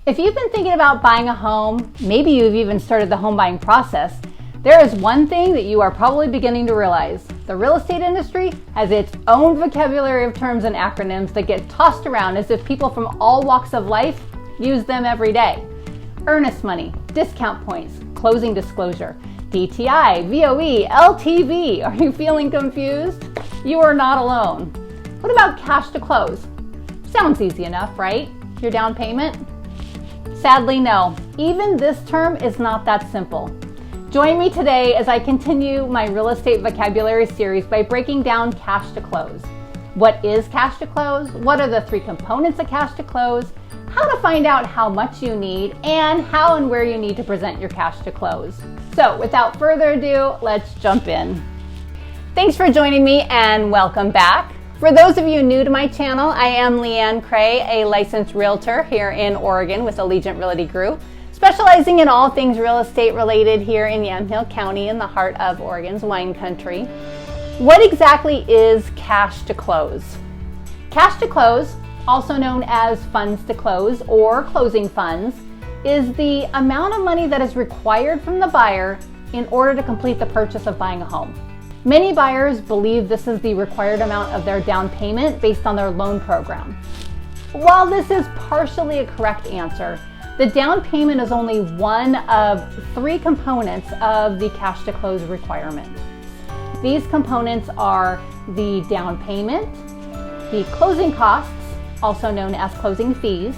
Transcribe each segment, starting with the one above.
If you've been thinking about buying a home, maybe you've even started the home buying process, there is one thing that you are probably beginning to realize. The real estate industry has its own vocabulary of terms and acronyms that get tossed around as if people from all walks of life use them every day. Earnest money, discount points, closing disclosure, DTI, VOE, LTV. Are you feeling confused? You are not alone. What about cash to close? Sounds easy enough, right? Your down payment? Sadly, no. Even this term is not that simple. Join me today as I continue my real estate vocabulary series by breaking down cash to close. What is cash to close? What are the three components of cash to close? How to find out how much you need, and how and where you need to present your cash to close. So without further ado, let's jump in. Thanks for joining me and welcome back. For those of you new to my channel, I am Leanne Cray, a licensed realtor here in Oregon with Allegiant Realty Group, specializing in all things real estate related here in Yamhill County in the heart of Oregon's wine country. What exactly is cash to close? Cash to close, also known as funds to close or closing funds, is the amount of money that is required from the buyer in order to complete the purchase of buying a home. Many buyers believe this is the required amount of their down payment based on their loan program. While this is partially a correct answer, the down payment is only one of three components of the cash to close requirement. These components are the down payment, the closing costs, also known as closing fees,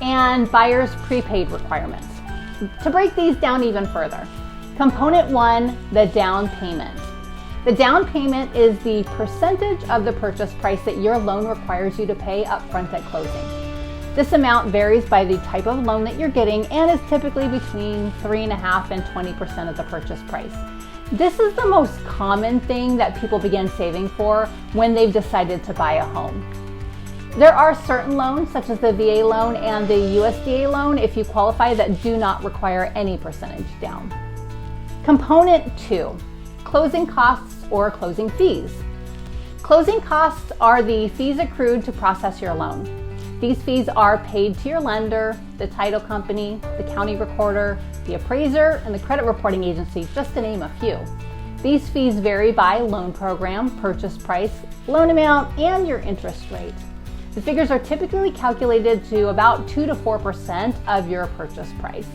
and buyer's prepaid requirements. To break these down even further, component one, the down payment. The down payment is the percentage of the purchase price that your loan requires you to pay upfront at closing. This amount varies by the type of loan that you're getting and is typically between 3.5% and 20% of the purchase price. This is the most common thing that people begin saving for when they've decided to buy a home. There are certain loans, such as the VA loan and the USDA loan, if you qualify, that do not require any percentage down. Component two, closing costs or closing fees. Closing costs are the fees accrued to process your loan. These fees are paid to your lender, the title company, the county recorder, the appraiser, and the credit reporting agency, just to name a few. These fees vary by loan program, purchase price, loan amount, and your interest rate. The figures are typically calculated to about 2 to 4% of your purchase price.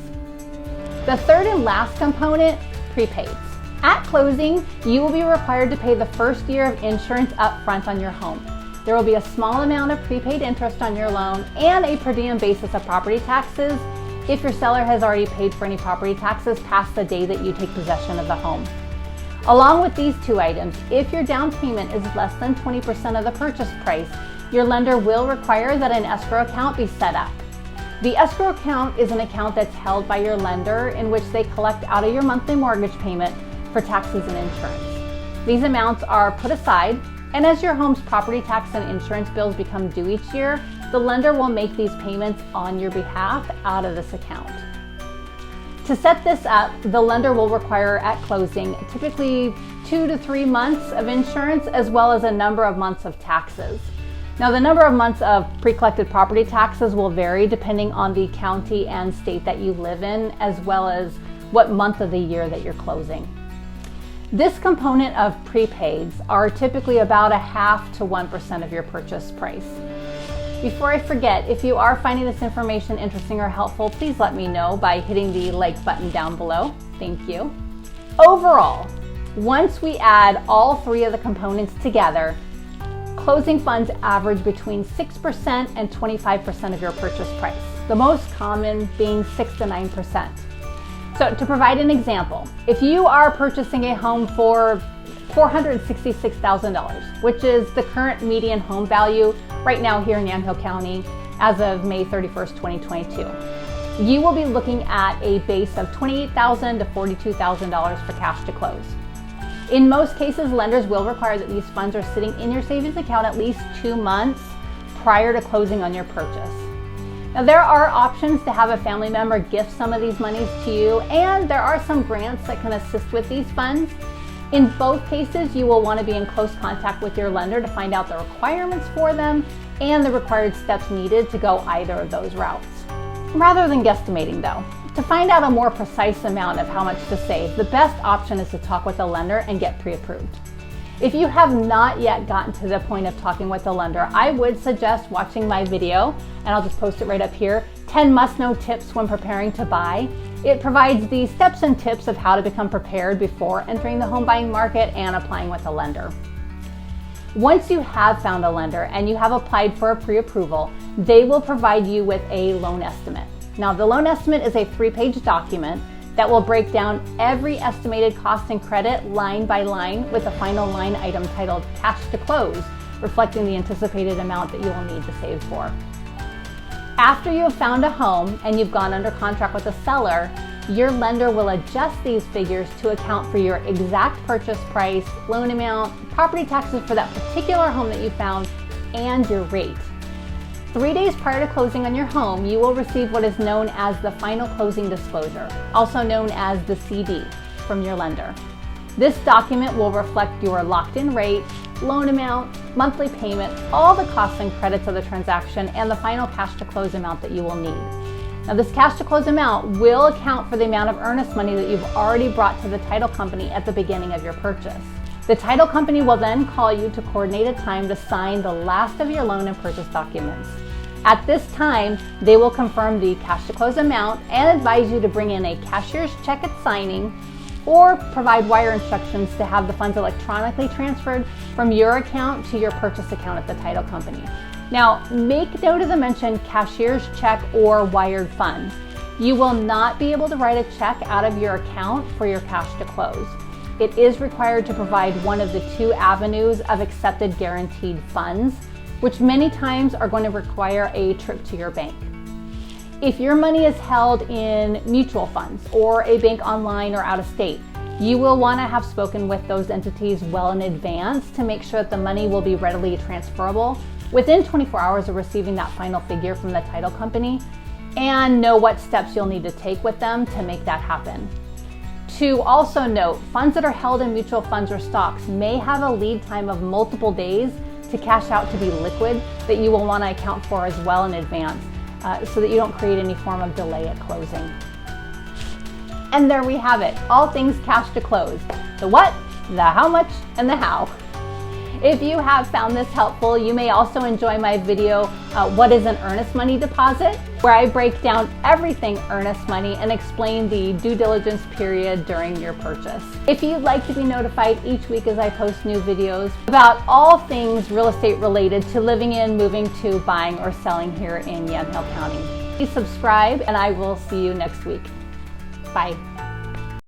The third and last component, prepaids. At closing, you will be required to pay the first year of insurance up front on your home. There will be a small amount of prepaid interest on your loan and a per diem basis of property taxes if your seller has already paid for any property taxes past the day that you take possession of the home. Along with these two items, if your down payment is less than 20% of the purchase price, your lender will require that an escrow account be set up. The escrow account is an account that's held by your lender in which they collect out of your monthly mortgage payment for taxes and insurance. These amounts are put aside, and as your home's property tax and insurance bills become due each year, the lender will make these payments on your behalf out of this account. To set this up, the lender will require at closing typically 2 to 3 months of insurance as well as a number of months of taxes. Now, the number of months of pre-collected property taxes will vary depending on the county and state that you live in, as well as what month of the year that you're closing. This component of prepaids are typically about 0.5% to 1% of your purchase price. Before I forget, if you are finding this information interesting or helpful, please let me know by hitting the like button down below. Thank you. Overall, once we add all three of the components together, closing funds average between 6% and 25% of your purchase price, the most common being 6 to 9%. So to provide an example, if you are purchasing a home for $466,000, which is the current median home value right now here in Yamhill County as of May 31st, 2022, you will be looking at a base of $28,000 to $42,000 for cash to close. In most cases, lenders will require that these funds are sitting in your savings account at least 2 months prior to closing on your purchase. Now, there are options to have a family member gift some of these monies to you, and there are some grants that can assist with these funds. In both cases, you will want to be in close contact with your lender to find out the requirements for them and the required steps needed to go either of those routes. Rather than guesstimating though, to find out a more precise amount of how much to save, the best option is to talk with a lender and get pre-approved. If you have not yet gotten to the point of talking with a lender, I would suggest watching my video, and I'll just post it right up here, 10 must-know tips when preparing to buy. It provides the steps and tips of how to become prepared before entering the home buying market and applying with a lender. Once you have found a lender and you have applied for a pre-approval, they will provide you with a loan estimate. Now, the loan estimate is a 3-page document that will break down every estimated cost and credit line by line with a final line item titled Cash to Close, reflecting the anticipated amount that you will need to save for. After you have found a home and you've gone under contract with a seller, your lender will adjust these figures to account for your exact purchase price, loan amount, property taxes for that particular home that you found, and your rate. 3 days prior to closing on your home, you will receive what is known as the final closing disclosure, also known as the CD, from your lender. This document will reflect your locked-in rate, loan amount, monthly payment, all the costs and credits of the transaction, and the final cash to close amount that you will need. Now, this cash to close amount will account for the amount of earnest money that you've already brought to the title company at the beginning of your purchase. The title company will then call you to coordinate a time to sign the last of your loan and purchase documents. At this time, they will confirm the cash to close amount and advise you to bring in a cashier's check at signing or provide wire instructions to have the funds electronically transferred from your account to your purchase account at the title company. Now, make note of the mentioned cashier's check or wired funds. You will not be able to write a check out of your account for your cash to close. It is required to provide one of the 2 avenues of accepted guaranteed funds, which many times are going to require a trip to your bank. If your money is held in mutual funds or a bank online or out of state, you will want to have spoken with those entities well in advance to make sure that the money will be readily transferable within 24 hours of receiving that final figure from the title company, and know what steps you'll need to take with them to make that happen. To also note, funds that are held in mutual funds or stocks may have a lead time of multiple days to cash out to be liquid that you will want to account for as well in advance, so that you don't create any form of delay at closing. And there we have it, all things cash to close. The what, the how much, and the how. If you have found this helpful, you may also enjoy my video, What is an Earnest Money Deposit?, where I break down everything earnest money and explain the due diligence period during your purchase. If you'd like to be notified each week as I post new videos about all things real estate related to living in, moving to, buying, or selling here in Yamhill County, please subscribe, and I will see you next week. Bye.